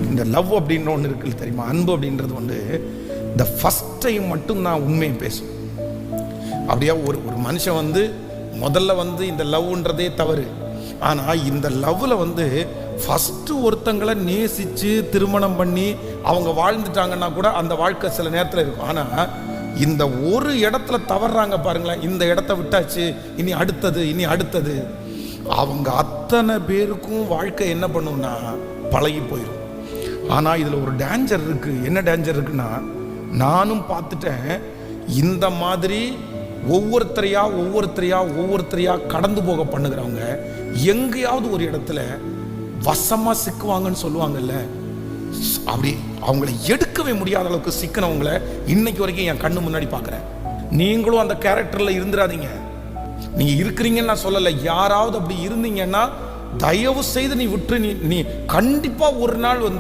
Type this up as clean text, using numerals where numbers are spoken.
இந்த லவ் அப்படின்னு ஒன்று இருக்குது தெரியுமா, அன்பு அப்படின்றது வந்து இந்த ஃபஸ்ட் டைம் மட்டும் நான் உண்மையை பேசும். அப்படியே ஒரு மனுஷன் வந்து முதல்ல வந்து இந்த லவ்ன்றதே தவறு. ஆனால் இந்த லவ்வில் வந்து ஃபஸ்ட்டு ஒருத்தங்களை நேசித்து திருமணம் பண்ணி அவங்க வாழ்ந்துட்டாங்கன்னா கூட அந்த வாழ்க்கை சில நேரத்தில் இருக்கும். ஆனால் இந்த ஒரு இடத்துல தவறுறாங்க பாருங்களேன், இந்த இடத்த விட்டாச்சு, இனி அடுத்தது அவங்க அத்தனை பேருக்கும் வாழ்க்கை என்ன பண்ணும்னா பழகி போயிடும். ஆனால் இதில் ஒரு டேஞ்சர் இருக்குது. என்ன டேஞ்சர் இருக்குன்னா, நானும் பார்த்துட்டேன், இந்த மாதிரி ஒவ்வொருத்தரையா கடந்து போக பண்ணுகிறவங்க எங்கேயாவது ஒரு இடத்துல வசமா சிக்குவாங்கன்னு சொல்லுவாங்கல்ல, அப்படி அவங்கள எடுக்கவே முடியாத அளவுக்கு சிக்கினவங்களை இன்னைக்கு வரைக்கும் என் கண்ணு முன்னாடி பார்க்குறேன். நீங்களும் அந்த கேரக்டர்ல இருந்துடாதீங்க. நீங்க இருக்கிறீங்கன்னு நான் சொல்லலை, யாராவது அப்படி இருந்தீங்கன்னா தயவு செய்து நீ விட்டு நீ கண்டிப்பா ஒரு நாள் வந்து